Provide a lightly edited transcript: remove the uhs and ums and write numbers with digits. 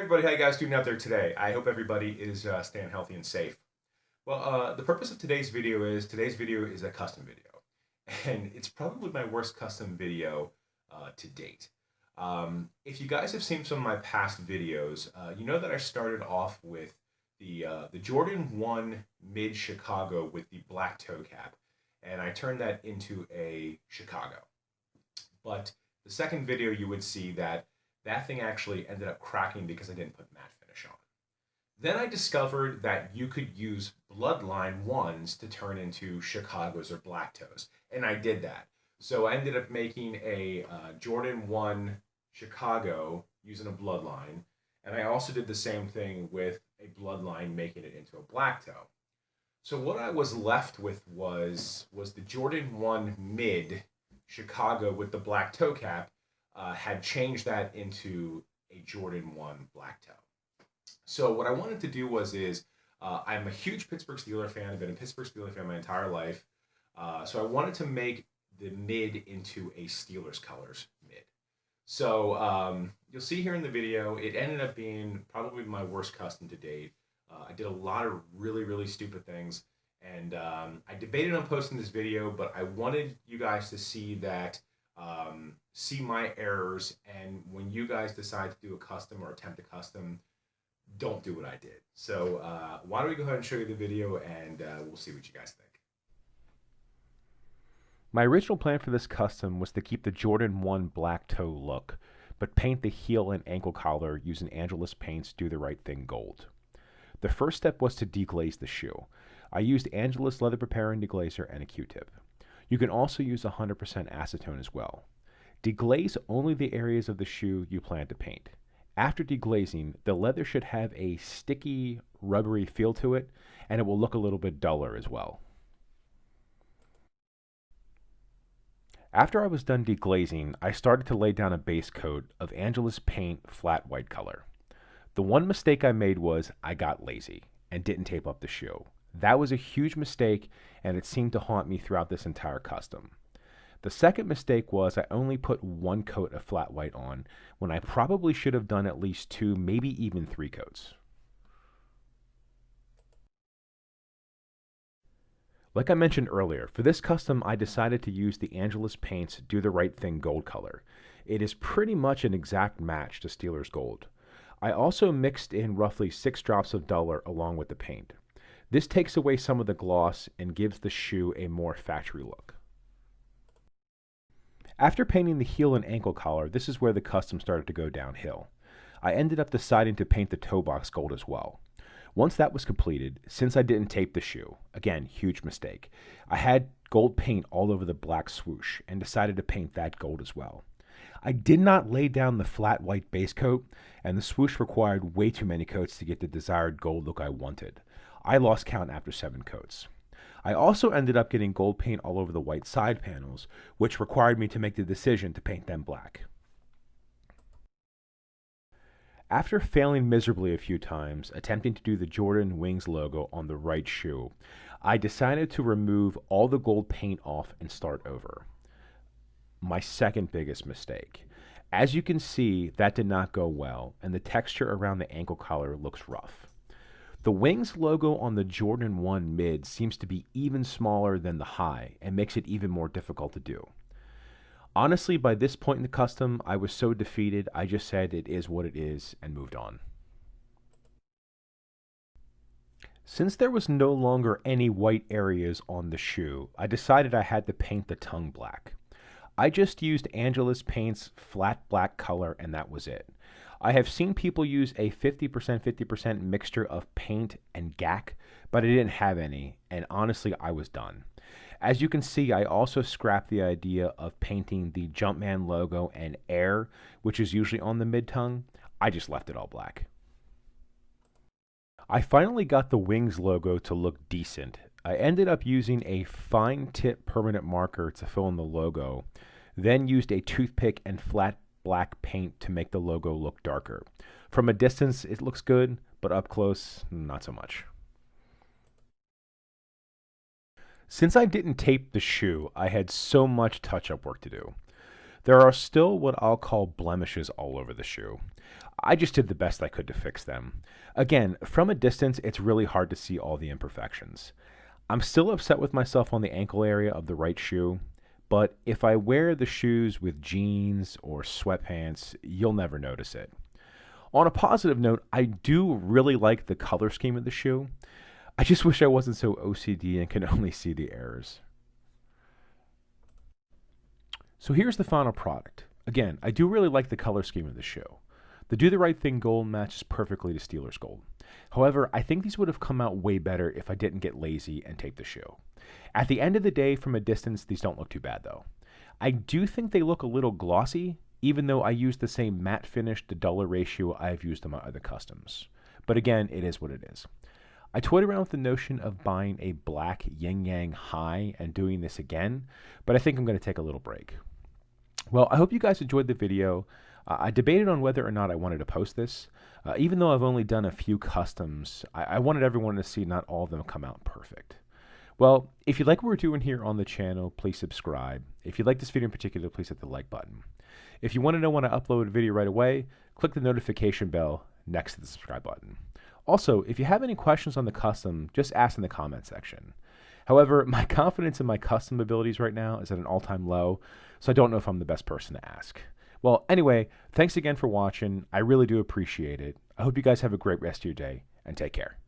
everybody, how you guys doing out there today? I hope everybody is staying healthy and safe. Well, the purpose of today's video is a custom video, and it's probably my worst custom video to date. If you guys have seen some of my past videos, you know that I started off with the Jordan 1 Mid Chicago with the black toe cap, and I turned that into a Chicago. But the second video, you would see that that thing actually ended up cracking because I didn't put matte finish on. Then I discovered that you could use Bloodline ones to turn into Chicago's or Black Toes, and I did that. So I ended up making a Jordan 1 Chicago using a Bloodline, and I also did the same thing with a Bloodline making it into a Black Toe. So what I was left with was the Jordan 1 Mid Chicago with the black toe cap, had changed that into a Jordan 1 black toe. So what I wanted to do I'm a huge Pittsburgh Steelers fan. I've been a Pittsburgh Steelers fan my entire life. So I wanted to make the mid into a Steelers colors mid. So you'll see here in the video, it ended up being probably my worst custom to date. I did a lot of really, really stupid things. And I debated on posting this video, but I wanted you guys to see that, see my errors. And when you guys decide to do a custom or attempt a custom, don't do what I did. So why don't we go ahead and show you the video, and we'll see what you guys think. My original plan for this custom was to keep the Jordan 1 black toe look, but paint the heel and ankle collar using Angelus Paint's Do the Right Thing gold. The first step was to deglaze the shoe. I used Angelus leather preparing deglazer and a Q-tip. You can also use 100% acetone as well. Deglaze only the areas of the shoe you plan to paint. After deglazing, the leather should have a sticky, rubbery feel to it, and it will look a little bit duller as well. After I was done deglazing, I started to lay down a base coat of Angelus Paint flat white color. The one mistake I made was I got lazy and didn't tape up the shoe. That was a huge mistake, and it seemed to haunt me throughout this entire custom. The second mistake was I only put one coat of flat white on when I probably should have done at least 2, maybe even 3 coats. Like I mentioned earlier, for this custom I decided to use the Angelus Paint's Do the Right Thing gold color. It is pretty much an exact match to Steelers gold. I also mixed in roughly 6 drops of duller along with the paint. This takes away some of the gloss and gives the shoe a more factory look. After painting the heel and ankle collar, this is where the custom started to go downhill. I ended up deciding to paint the toe box gold as well. Once that was completed, since I didn't tape the shoe, again, huge mistake, I had gold paint all over the black swoosh and decided to paint that gold as well. I did not lay down the flat white base coat, and the swoosh required way too many coats to get the desired gold look I wanted. I lost count after 7 coats. I also ended up getting gold paint all over the white side panels, which required me to make the decision to paint them black. After failing miserably a few times, attempting to do the Jordan Wings logo on the right shoe, I decided to remove all the gold paint off and start over. My second biggest mistake. As you can see, that did not go well, and the texture around the ankle collar looks rough. The Wings logo on the Jordan 1 Mid seems to be even smaller than the high and makes it even more difficult to do. Honestly, by this point in the custom, I was so defeated, I just said it is what it is and moved on. Since there was no longer any white areas on the shoe, I decided I had to paint the tongue black. I just used Angelus Paint's flat black color and that was it. I have seen people use a 50% mixture of paint and GAC, but I didn't have any, and honestly I was done. As you can see, I also scrapped the idea of painting the Jumpman logo and Air, which is usually on the mid-tongue. I just left it all black. I finally got the Wings logo to look decent. I ended up using a fine tip permanent marker to fill in the logo, then used a toothpick and flat black paint to make the logo look darker. From a distance, it looks good, but up close, not so much. Since I didn't tape the shoe, I had so much touch-up work to do. There are still what I'll call blemishes all over the shoe. I just did the best I could to fix them. Again, from a distance, it's really hard to see all the imperfections. I'm still upset with myself on the ankle area of the right shoe, but if I wear the shoes with jeans or sweatpants, you'll never notice it. On a positive note, I do really like the color scheme of the shoe. I just wish I wasn't so OCD and could only see the errors. So here's the final product. Again, I do really like the color scheme of the shoe. The Do the Right Thing gold matches perfectly to Steelers gold. However, I think these would have come out way better if I didn't get lazy and tape the shoe. At the end of the day, from a distance, these don't look too bad though. I do think they look a little glossy, even though I use the same matte finish to duller ratio I've used on my other customs. But again, it is what it is. I toyed around with the notion of buying a black Yin Yang High and doing this again, but I think I'm going to take a little break. Well, I hope you guys enjoyed the video. I debated on whether or not I wanted to post this. Even though I've only done a few customs, I wanted everyone to see not all of them come out perfect. Well, if you like what we're doing here on the channel, please subscribe. If you like this video in particular, please hit the like button. If you want to know when I upload a video right away, click the notification bell next to the subscribe button. Also, if you have any questions on the custom, just ask in the comment section. However, my confidence in my custom abilities right now is at an all-time low, so I don't know if I'm the best person to ask. Well, anyway, thanks again for watching. I really do appreciate it. I hope you guys have a great rest of your day, and take care.